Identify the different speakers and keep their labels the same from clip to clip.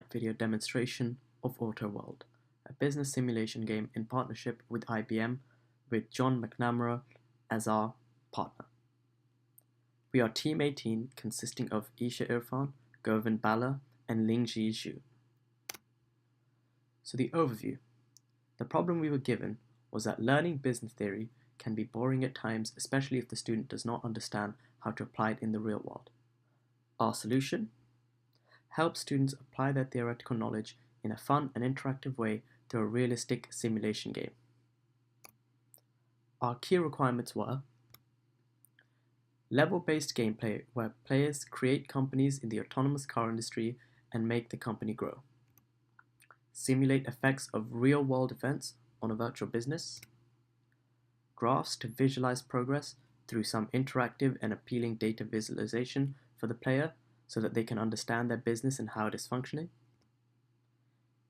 Speaker 1: short video demonstration of AutoWorld, a business simulation game in partnership with IBM, with John McNamara as our partner. We are Team 18, consisting of Isha Irfan, Govind Bala, and Lingji Zhu. So the overview. The problem we were given was that learning business theory can be boring at times, especially if the student does not understand how to apply it in the real world. Our solution? Help students apply their theoretical knowledge in a fun and interactive way through a realistic simulation game. Our key requirements were level-based gameplay where players create companies in the autonomous car industry and make the company grow. Simulate effects of real-world events on a virtual business. Graphs to visualize progress through some interactive and appealing data visualization for the player so that they can understand their business and how it is functioning.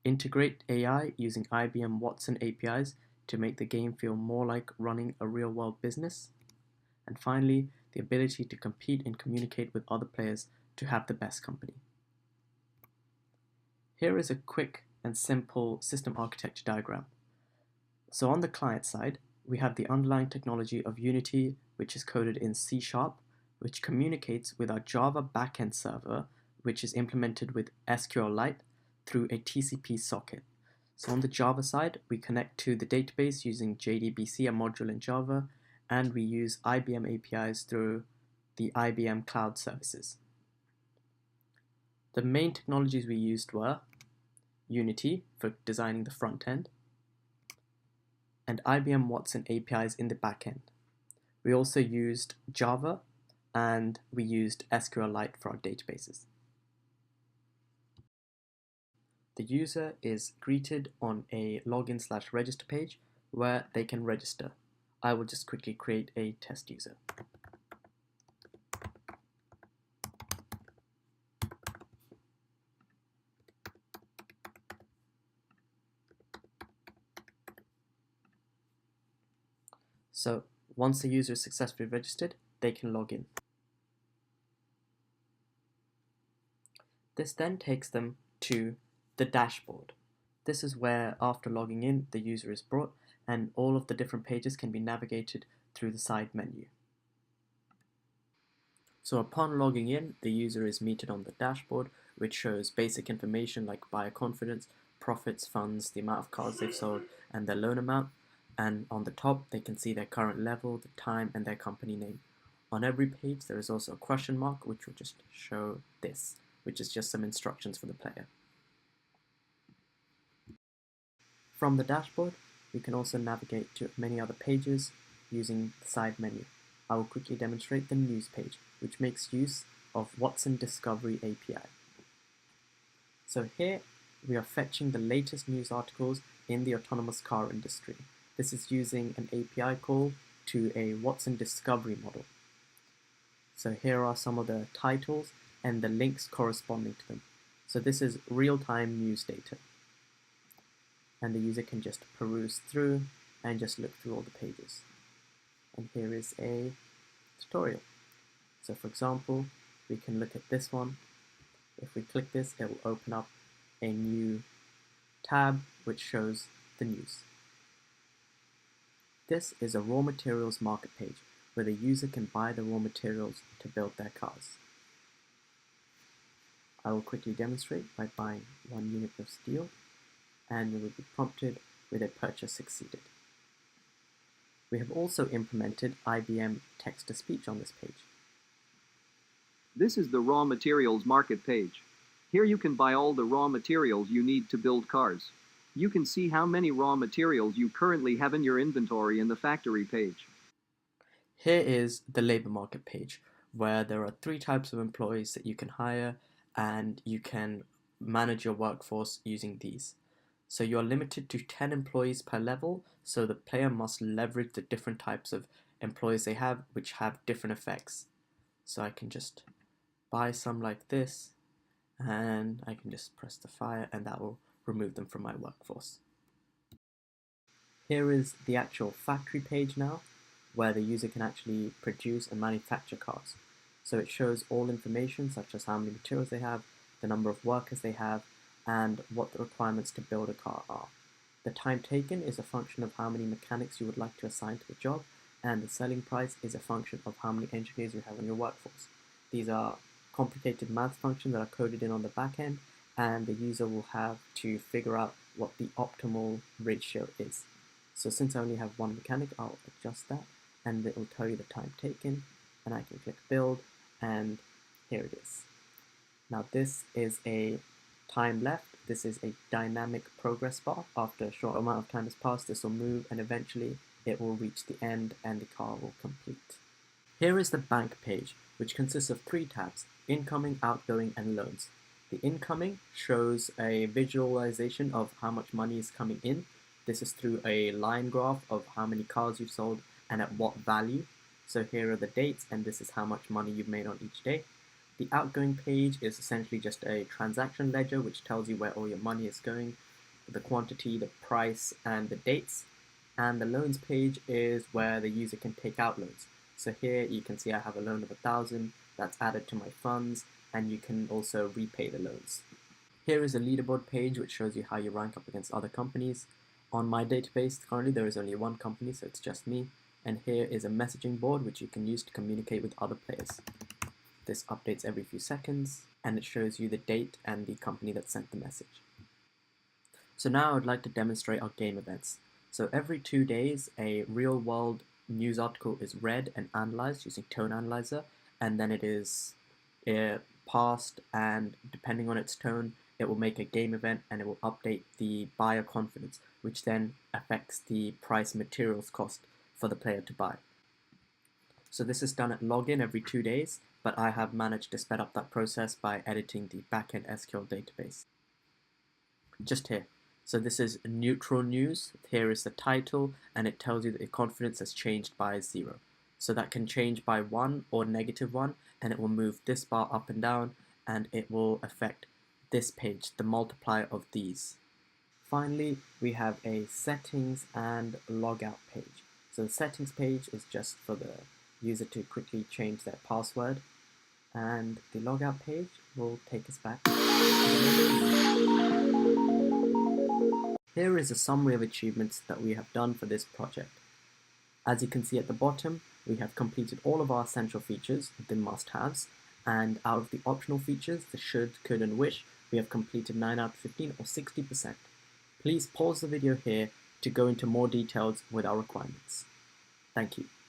Speaker 1: Integrate AI using IBM Watson APIs to make the game feel more like running a real-world business. And finally, the ability to compete and communicate with other players to have the best company. Here is a quick and simple system architecture diagram. So on the client side, we have the underlying technology of Unity, which is coded in C#, which communicates with our Java backend server, which is implemented with SQLite through a TCP socket. So on the Java side, we connect to the database using JDBC, a module in Java, and we use IBM APIs through the IBM Cloud Services. The main technologies we used were Unity for designing the front end, and IBM Watson APIs in the back end. We also used Java, and we used SQLite for our databases. The user is greeted on a login/register page where they can register. I will just quickly create a test user. So once the user is successfully registered, they can log in. This then takes them to the dashboard. This is where, after logging in, the user is brought and all of the different pages can be navigated through the side menu. So upon logging in, the user is meted on the dashboard, which shows basic information like buyer confidence, profits, funds, the amount of cars they've sold, and their loan amount. And on the top, they can see their current level, the time, and their company name. On every page, there is also a question mark, which will just show this, which is just some instructions for the player. From the dashboard, we can also navigate to many other pages using the side menu. I will quickly demonstrate the news page, which makes use of Watson Discovery API. So here, we are fetching the latest news articles in the autonomous car industry. This is using an API call to a Watson Discovery model. So here are some of the titles and the links corresponding to them. So this is real-time news data. And the user can just peruse through and just look through all the pages. And here is a tutorial. So for example, we can look at this one. If we click this, it will open up a new tab which shows the news. This is a raw materials market page where the user can buy the raw materials to build their cars. I will quickly demonstrate by buying 1 unit of steel, and you will be prompted with a purchase succeeded. We have also implemented IBM text-to-speech on this page.
Speaker 2: This is the raw materials market page. Here you can buy all the raw materials you need to build cars. You can see how many raw materials you currently have in your inventory in the factory page.
Speaker 1: Here is the labor market page, where there are 3 types of employees that you can hire, and you can manage your workforce using these. So you are limited to 10 employees per level, so the player must leverage the different types of employees they have, which have different effects. So I can just buy some like this, and I can just press the fire, and that will remove them from my workforce. Here is the actual factory page now, where the user can actually produce and manufacture cars. So it shows all information such as how many materials they have, the number of workers they have, and what the requirements to build a car are. The time taken is a function of how many mechanics you would like to assign to the job, and the selling price is a function of how many engineers you have in your workforce. These are complicated math functions that are coded in on the back end, and the user will have to figure out what the optimal ratio is. So since I only have one mechanic, I'll adjust that, and it will tell you the time taken, and I can click build, and here it is. Now this is a time left. This is a dynamic progress bar. After a short amount of time has passed, this will move, and eventually it will reach the end and the car will complete. Here is the bank page, which consists of 3 tabs: incoming, outgoing, and loans. The incoming shows a visualization of how much money is coming in. This is through a line graph of how many cars you've sold and at what value. So here are the dates, and this is how much money you've made on each day. The outgoing page is essentially just a transaction ledger, which tells you where all your money is going, the quantity, the price, and the dates. And the loans page is where the user can take out loans. So here you can see I have a loan of 1,000 that's added to my funds, and you can also repay the loans. Here is a leaderboard page which shows you how you rank up against other companies. On my database currently there is only one company, so it's just me, and here is a messaging board which you can use to communicate with other players. This updates every few seconds, and it shows you the date and the company that sent the message. So now I would like to demonstrate our game events. So every 2 days, a real-world news article is read and analyzed using Tone Analyzer, and then it is passed, and depending on its tone, it will make a game event and it will update the buyer confidence, which then affects the price materials cost for the player to buy. So this is done at login every 2 days, but I have managed to sped up that process by editing the backend SQL database. Just here. So this is neutral news. Here is the title, and it tells you that your confidence has changed by 0. So that can change by 1 or -1, and it will move this bar up and down, and it will affect this page, the multiplier of these. Finally, we have a settings and logout page. So the settings page is just for the user to quickly change their password, and the logout page will take us back. Here is a summary of achievements that we have done for this project. As you can see at the bottom, we have completed all of our essential features, the must-haves, and out of the optional features, the should, could, and wish, we have completed 9 out of 15 or 60%. Please pause the video here to go into more details with our requirements. Thank you.